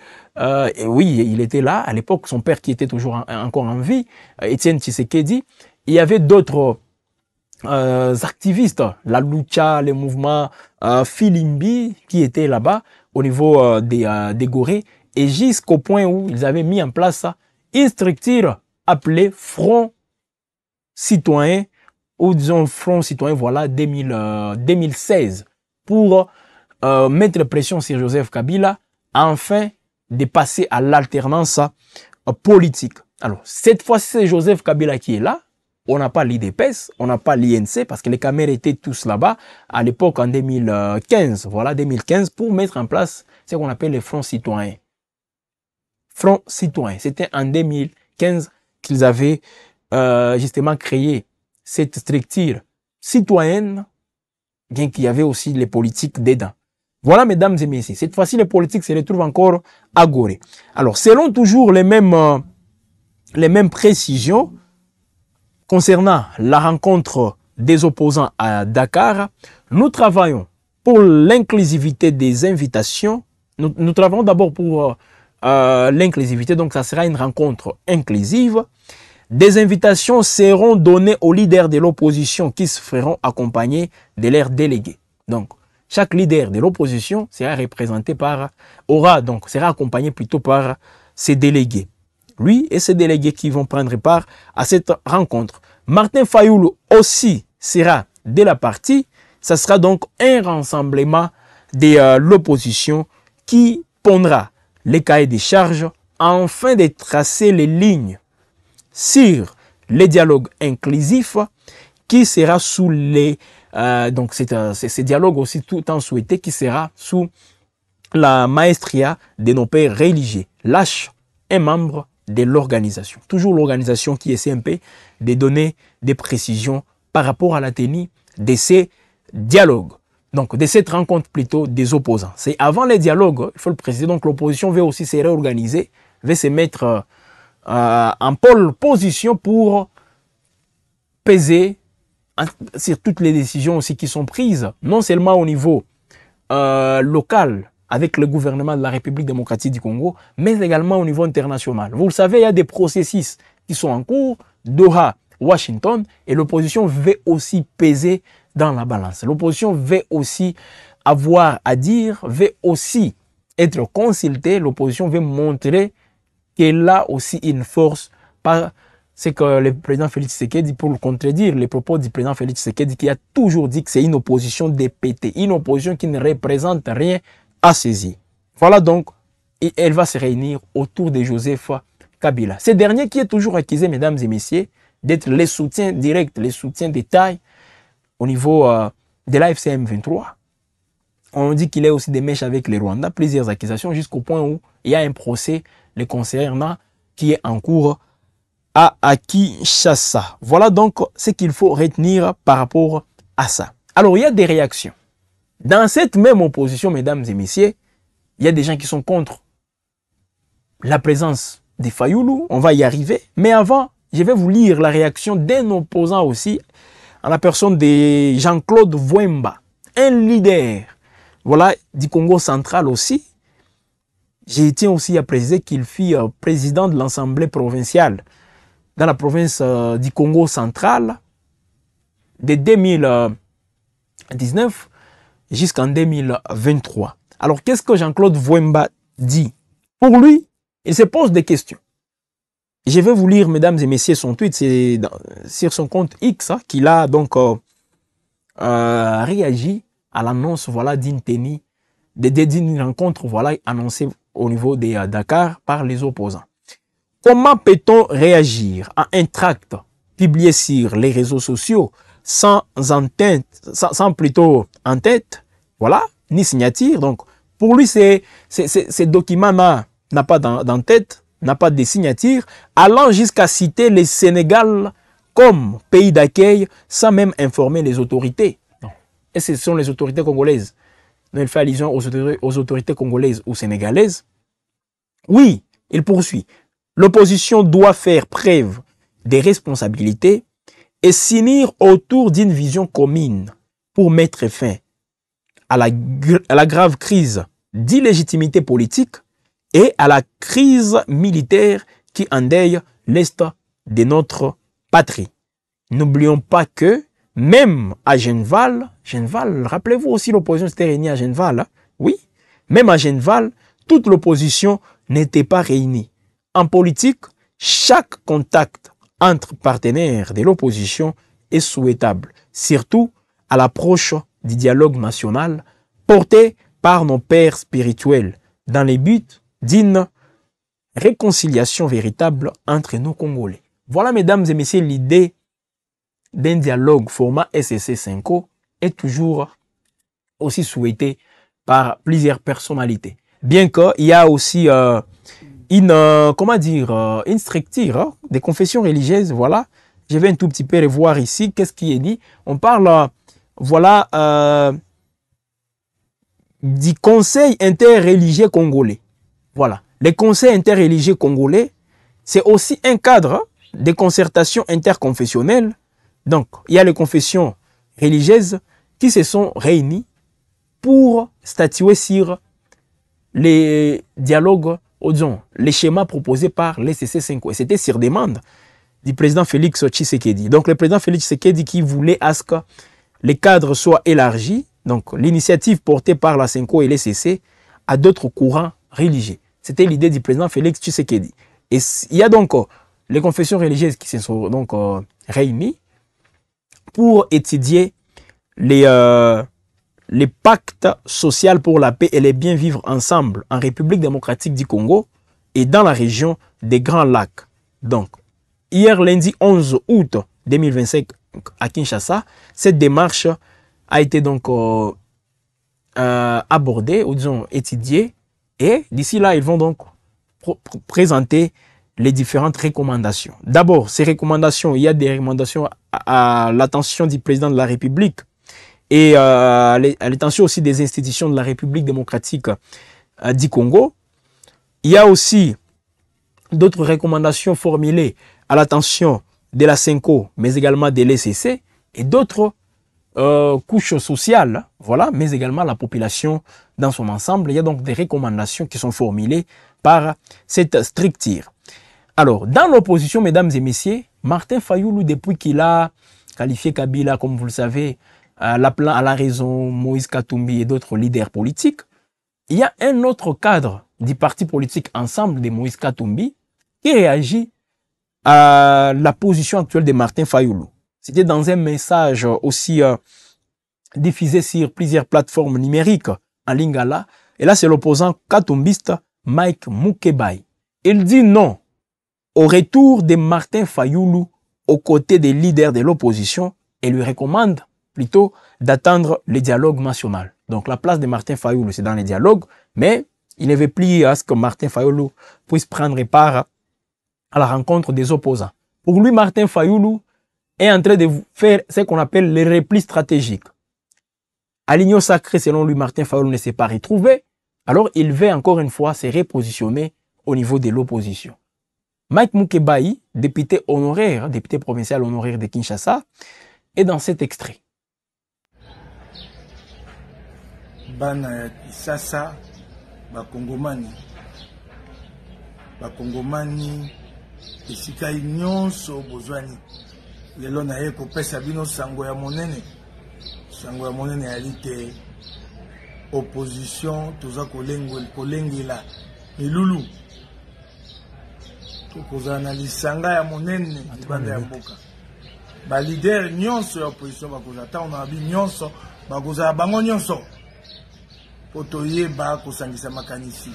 Speaker 1: oui, il était là. À l'époque, son père qui était toujours encore en vie, Étienne Tshisekedi. Il y avait d'autres activistes, la Lucha, les mouvements Filimbi, qui étaient là-bas au niveau des Gorée, et jusqu'au point où ils avaient mis en place une structure appelée Front Citoyen, ou disons Front Citoyen, voilà, 2016, pour mettre pression sur Joseph Kabila, afin de passer à l'alternance politique. Alors, cette fois-ci, c'est Joseph Kabila qui est là. On n'a pas l'IDPS, on n'a pas l'INC, parce que les caméras étaient tous là-bas, à l'époque en 2015, voilà, 2015, pour mettre en place ce qu'on appelle les fronts citoyens. Front citoyen, c'était en 2015 qu'ils avaient justement créé cette structure citoyenne, bien qu'il y avait aussi les politiques dedans. Voilà, mesdames et messieurs, cette fois-ci, les politiques se retrouvent encore à Gorée. Alors, selon toujours les mêmes précisions, concernant la rencontre des opposants à Dakar. Nous travaillons pour l'inclusivité des invitations. Nous travaillons d'abord pour l'inclusivité, donc ça sera une rencontre inclusive. Des invitations seront données aux leaders de l'opposition qui se feront accompagner de leurs délégués. Donc, chaque leader de l'opposition sera représenté sera accompagné plutôt par ses délégués. Lui et ses délégués qui vont prendre part à cette rencontre. Martin Fayoulou aussi sera de la partie. Ça sera donc un rassemblement de l'opposition qui pondra les cahiers des charges afin de tracer les lignes sur les dialogues inclusifs qui sera sous les... donc c'est dialogue aussi tout en souhaité qui sera sous la maestria de nos pères religieux. Lâche un membre de l'organisation. Toujours l'organisation qui essaie un peu de donner des précisions par rapport à la tenue de ces dialogues. Donc, de cette rencontre plutôt des opposants. C'est avant les dialogues, il faut le préciser, donc l'opposition veut aussi se réorganiser, veut se mettre en pole position pour peser sur toutes les décisions aussi qui sont prises, non seulement au niveau local, avec le gouvernement de la République démocratique du Congo, mais également au niveau international. Vous le savez, il y a des processus qui sont en cours, Doha, Washington, et l'opposition veut aussi peser dans la balance. L'opposition veut aussi avoir à dire, veut aussi être consultée, l'opposition veut montrer qu'elle a aussi une force. C'est que le président Félix Tshisekedi, pour le contredire les propos du président Félix Tshisekedi, qui a toujours dit que c'est une opposition dépétée, une opposition qui ne représente rien à saisir. Voilà donc, et elle va se réunir autour de Joseph Kabila. Ce dernier qui est toujours accusé, mesdames et messieurs, d'être les soutiens directs, les soutiens de taille au niveau de la FCM 23. On dit qu'il est aussi des mèches avec les Rwandais, plusieurs accusations, jusqu'au point où il y a un procès les concernant qui est en cours à Kinshasa. Voilà donc ce qu'il faut retenir par rapport à ça. Alors, il y a des réactions. Dans cette même opposition, mesdames et messieurs, il y a des gens qui sont contre la présence de Fayoulou. On va y arriver. Mais avant, je vais vous lire la réaction d'un opposant aussi, en la personne de Jean-Claude Vwemba, un leader, voilà, du Congo central aussi. J'ai été aussi à préciser qu'il fut président de l'Assemblée provinciale dans la province du Congo central de 2019 jusqu'en 2023. Alors, qu'est-ce que Jean-Claude Vwemba dit? Pour lui, il se pose des questions. Je vais vous lire, mesdames et messieurs, son tweet. C'est sur son compte X qu'il a donc réagi à l'annonce voilà, d'une tenue, d'une rencontre voilà, annoncée au niveau de Dakar par les opposants. Comment peut-on réagir à un tract publié sur les réseaux sociaux sans plutôt en tête, voilà, ni signature? Donc, pour lui, ces documents n'a pas d'en-tête, n'a pas de signature, allant jusqu'à citer le Sénégal comme pays d'accueil sans même informer les autorités. Non. Et ce sont les autorités congolaises. Il fait allusion aux autorités congolaises ou sénégalaises. Oui, il poursuit. L'opposition doit faire preuve de responsabilités et s'unir autour d'une vision commune pour mettre fin à la grave crise d'illégitimité politique et à la crise militaire qui endeuille l'Est de notre patrie. N'oublions pas que même à Genval, rappelez-vous aussi l'opposition s'était réunie à Genval, hein? Oui, même à Genval, toute l'opposition n'était pas réunie. En politique, chaque contact entre partenaires de l'opposition est souhaitable, surtout à l'approche du dialogue national porté par nos pères spirituels dans les buts d'une réconciliation véritable entre nos Congolais. Voilà, mesdames et messieurs, l'idée d'un dialogue format SSC5 est toujours aussi souhaitée par plusieurs personnalités. Bien qu'il y a aussi une structure des confessions religieuses, voilà. Je vais un tout petit peu revoir ici, qu'est-ce qui est dit. On parle, voilà, du Conseil interreligieux congolais. Voilà. Le Conseil interreligieux congolais, c'est aussi un cadre de concertation interconfessionnelle Donc, il y a les confessions religieuses qui se sont réunies pour statuer sur les dialogues, disons, les schémas proposés par les CC5. Et c'était sur demande du président Félix Tshisekedi. Donc, le président Félix Tshisekedi qui voulait à ce que les cadres soient élargis, donc l'initiative portée par la Senko et les CC à d'autres courants religieux. C'était l'idée du président Félix Tshisekedi. Et il y a donc les confessions religieuses qui se sont donc réunies pour étudier les pactes sociaux pour la paix et les bien vivre ensemble en République démocratique du Congo et dans la région des Grands Lacs. Donc, hier lundi 11 août 2025 à Kinshasa, cette démarche a été donc abordée, ou disons étudiée, et d'ici là, ils vont donc présenter les différentes recommandations. D'abord, ces recommandations, il y a des recommandations à l'attention du président de la République et à l'attention aussi des institutions de la République démocratique du Congo. Il y a aussi d'autres recommandations formulées à l'attention de la Senko, mais également de l'ECC et d'autres couches sociales, voilà, mais également la population dans son ensemble. Il y a donc des recommandations qui sont formulées par cette structure. Alors, dans l'opposition, mesdames et messieurs, Martin Fayulu, depuis qu'il a qualifié Kabila, comme vous le savez, à la raison, Moïse Katumbi et d'autres leaders politiques, il y a un autre cadre du parti politique Ensemble de Moïse Katumbi qui réagit à la position actuelle de Martin Fayulu. C'était dans un message aussi diffusé sur plusieurs plateformes numériques en lingala. Et là, c'est l'opposant katumbiste Mike Mukebai. Il dit non au retour de Martin Fayulu aux côtés des leaders de l'opposition et lui recommande plutôt d'attendre le dialogue national. Donc la place de Martin Fayulu, c'est dans les dialogues, mais il ne veut plus à ce que Martin Fayulu puisse prendre part à la rencontre des opposants. Pour lui, Martin Fayulu est en train de faire ce qu'on appelle les replis stratégiques. À l'union sacrée, selon lui, Martin Fayulu ne s'est pas retrouvé, alors il veut encore une fois se repositionner au niveau de l'opposition. Mike Mukebai, député honoraire, député provincial honoraire de Kinshasa, est dans cet extrait.
Speaker 5: Bana ya Kisasa, bakongomani esika nyonso bozwani lelo na ye kopesa bino sango ya monene ya lite opposition toza kolengela milulu tokozala na lisanga ya monene libanda ya mboka balider nyonso ya opposition bakozala ntango na babi nyonso bakozala bango nyonso po toyeba kosangisa makanisi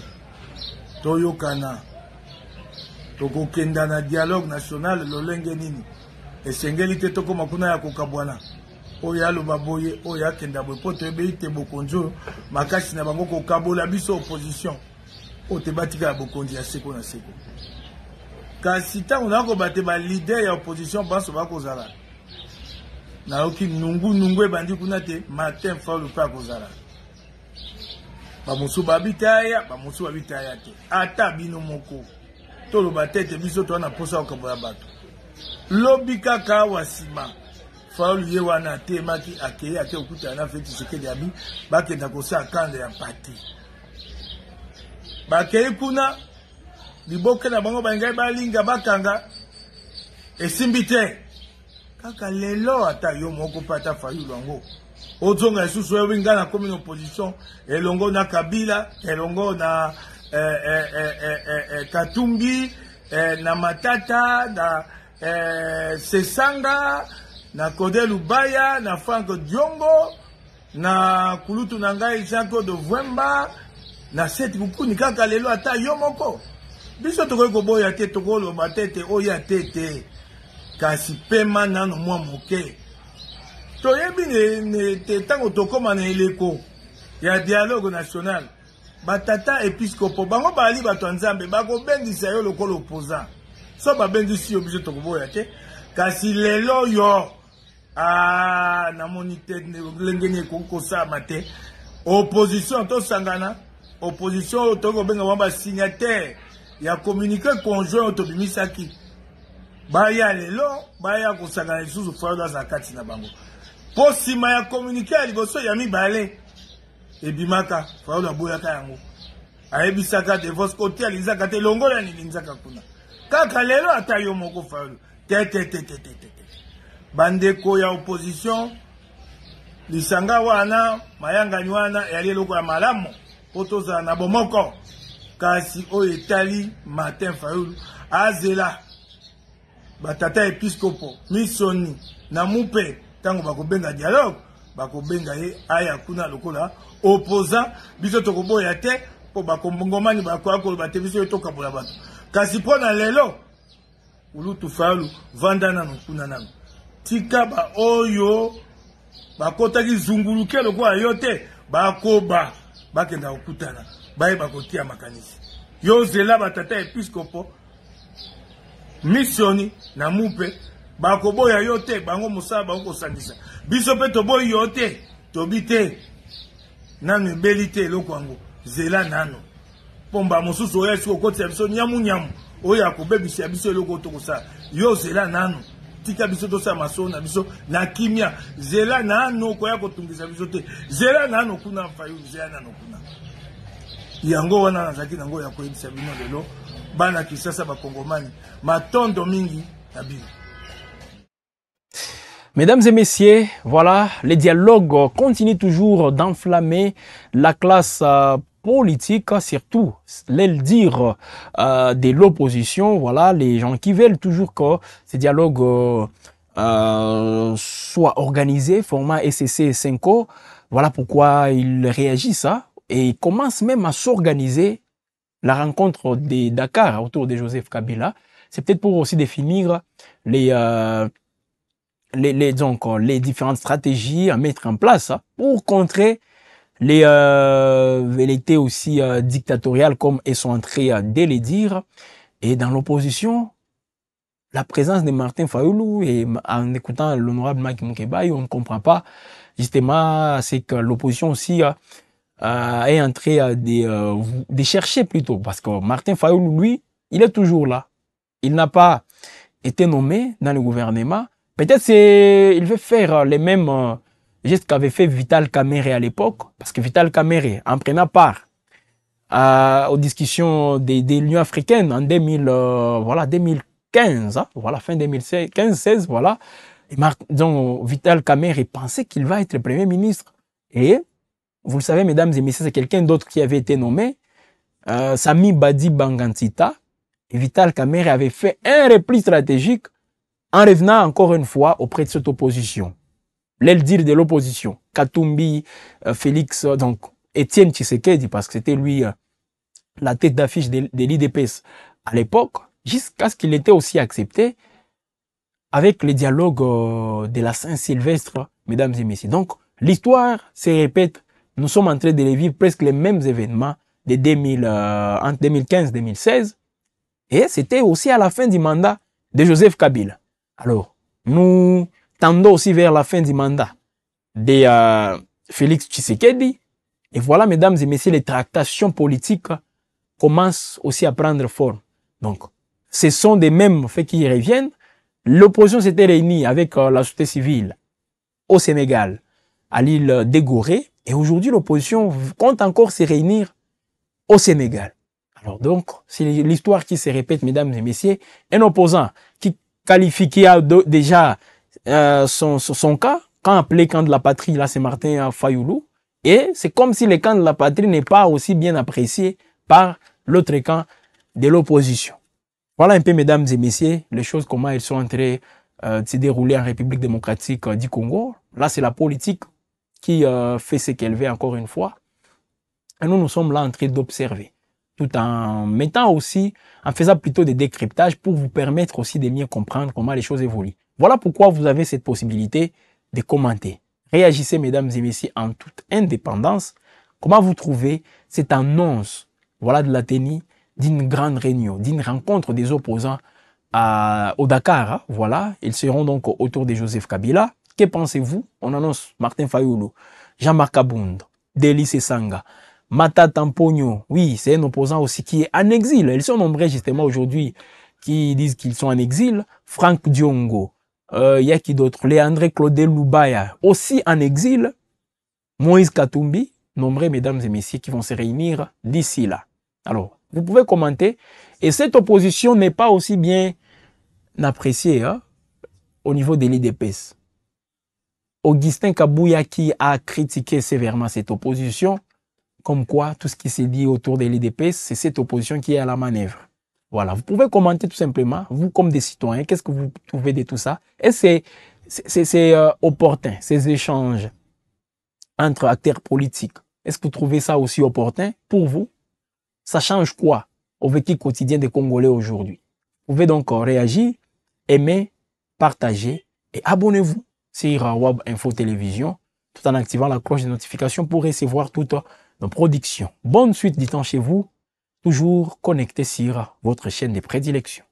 Speaker 5: toyokana tokokenda na dialogue national lolenge nini esengeli te tokoma kuna ya kokabwana oyo aloba boye oyo akenda boye po toyebi te bokonzi oyo makasi na bango kokabola biso opposition oyo tebatika ya bokonzi ya seko na seko kasi ntango nakobate balider ya opposition banso bakozala nayoki nungu ebandi kuna te Martin Fayulu mpe akozala bamosusu babitaya bamosusu babitaya te ata bino moko toloba tete biso towana posa kokabola bato lobi kaka wa nsima Fayulu ye wana atemaki akeye ake okutana na Félix Tshisekedi abi bakenda kosala kanda ya pati bakei kuna liboke na bango bangai balinga bakanga esimbi te kaka lelo ata yo moko pata Fayulu yango ozonga lisusu oyo winga na komi na opposition elongo na Kabila elongo na Katumbi na Matata na Sesanga na Kodé Lubaya na Frank Diongo na kulutu na ngai Jean-Claude Vwemba na Seth Bukuni kaka lelo ata yo moko biso tokoki koboya te tokoloba tete oyo tete kasi pema nano mwa moke toyebi te ntango tokóma na eleko ya dialogue national batata episkopo bango bali bato ya Nzambe bakobengisa yo lokola opposant so babengisi yo biso tokoboya te kasi lelo yo namoni te ndenge nini ekokosama te opposition tosangana opposition tokobenga bango basignataire ya communiqué conjoint oyo tobimisaki baya lelo baya kosaka lisusu Fayulu aza kati na bango po sima ya communiqué ya liboso ya mibale ebimaka Fayulu aboyaka yango ayebisaka Devos kote alizaka te longola nilinzaka kuna kaka lelo ata yo moko Fayulu te bandeko ya opposition lisanga wana mayangani wana yali eloko ya malamu po tozala na bomoko kasi oyo etali Martin Fayulu azela batata episkopo misoni na mupe tango bakobenga dialogue bakobenga ye aya kuna lokola opposant biso tokoboya te po bakombongomani bakoakoloba te biso etokabola bato kasi mpo na lelo ulutu Fayulu vanda nano kuna nano tika ba oyo bakotaki zunguluke lokola yo te bakoba bakenda kokutana baye bakotia makanisi yo zela batata episkopo misioni na mupe bakoboya yo te bango mosala bango kosandisa biso pe toboyi yo te tobi te nano ebeli te eloko yango zela nano pomba mosusu oyo esi kokotisa biso nyamu oyo akobebisa biso eloko tokosala yo zela nano tika biso tosala masolo na biso na kimia zela nano koya kotungisa biso te zela nano kuna Fayulu zela nano kuna yango wana nazaki nango ya koyebisa bino lelo bana Kisasa bakongomani matondo mingi na bino.
Speaker 1: Mesdames et messieurs, voilà, les dialogues continuent toujours d'enflammer la classe politique, surtout les dires de l'opposition. Voilà, les gens qui veulent toujours que ces dialogues soient organisés, format SCC 5O. Voilà pourquoi ils réagissent et ils commencent même à s'organiser la rencontre de Dakar autour de Joseph Kabila. C'est peut-être pour aussi définir les différentes stratégies à mettre en place pour contrer les velléités aussi dictatoriales comme elles sont en train de les dire. Et dans l'opposition, la présence de Martin Fayulu, et en écoutant l'honorable Maki Mukebai, on ne comprend pas justement c'est que l'opposition aussi est en train de chercher plutôt, parce que Martin Fayulu, lui, il est toujours là. Il n'a pas été nommé dans le gouvernement. Peut-être il veut faire les mêmes gestes qu'avait fait Vital Kamerhe à l'époque, parce que Vital Kamerhe, en prenant part aux discussions de l'Union africaine en 2015, voilà, fin 2015-16, voilà, et donc Vital Kamerhe pensait qu'il va être le Premier ministre. Et vous le savez, mesdames et messieurs, c'est quelqu'un d'autre qui avait été nommé, Sami Badi Bangansita. Et Vital Kamerhe avait fait un repli stratégique en revenant encore une fois auprès de cette opposition. L'aile dire de l'opposition, Katumbi, Félix, donc Étienne Tshisekedi, parce que c'était lui la tête d'affiche de l'IDPS à l'époque, jusqu'à ce qu'il était aussi accepté avec les dialogues de la Saint-Sylvestre, mesdames et messieurs. Donc, l'histoire se répète. Nous sommes en train de vivre presque les mêmes événements de entre 2015-2016. Et c'était aussi à la fin du mandat de Joseph Kabila. Alors, nous tendons aussi vers la fin du mandat de Félix Tshisekedi. Et voilà, mesdames et messieurs, les tractations politiques commencent aussi à prendre forme. Donc, ce sont des mêmes faits qui reviennent. L'opposition s'était réunie avec la société civile au Sénégal, à l'île de Gorée. Et aujourd'hui, l'opposition compte encore se réunir au Sénégal. Alors donc, c'est l'histoire qui se répète, mesdames et messieurs. Un opposant qui qualifie, qui a déjà son cas, quand appelé camp de la patrie, là c'est Martin Fayulu. Et c'est comme si le camp de la patrie n'est pas aussi bien apprécié par l'autre camp de l'opposition. Voilà un peu, mesdames et messieurs, les choses, comment elles sont en train de se dérouler en République démocratique du Congo. Là, c'est la politique qui fait ce qu'elle veut encore une fois. Et nous sommes là en train d'observer, tout en mettant aussi, en faisant plutôt des décryptages pour vous permettre aussi de mieux comprendre comment les choses évoluent. Voilà pourquoi vous avez cette possibilité de commenter. Réagissez, mesdames et messieurs, en toute indépendance. Comment vous trouvez cette annonce, voilà, de la tenue d'une grande réunion, d'une rencontre des opposants au Dakar, hein, voilà. Ils seront donc autour de Joseph Kabila. Que pensez-vous? On annonce Martin Fayulu, Jean-Marc Abound, Deli Sesanga, Mata Tamponyo. Oui, c'est un opposant aussi qui est en exil. Ils sont nombreux justement aujourd'hui qui disent qu'ils sont en exil. Franck Diongo, y a qui d'autre? Léandré Claudel Loubaya, aussi en exil. Moïse Katumbi, nombreux mesdames et messieurs qui vont se réunir d'ici là. Alors, vous pouvez commenter. Et cette opposition n'est pas aussi bien appréciée hein, au niveau de l'IDPS. Augustin Kabouya qui a critiqué sévèrement cette opposition, comme quoi tout ce qui s'est dit autour de l'IDPS, c'est cette opposition qui est à la manœuvre. Voilà, vous pouvez commenter tout simplement, vous comme des citoyens, qu'est-ce que vous trouvez de tout ça? Et c'est opportun, ces échanges entre acteurs politiques. Est-ce que vous trouvez ça aussi opportun pour vous? Ça change quoi au vécu quotidien des Congolais aujourd'hui? Vous pouvez donc réagir, aimer, partager et abonnez-vous sur Wab Info Télévision tout en activant la cloche de notification pour recevoir toutes nos productions. Bonne suite du temps chez vous, toujours connecté sur votre chaîne de prédilection.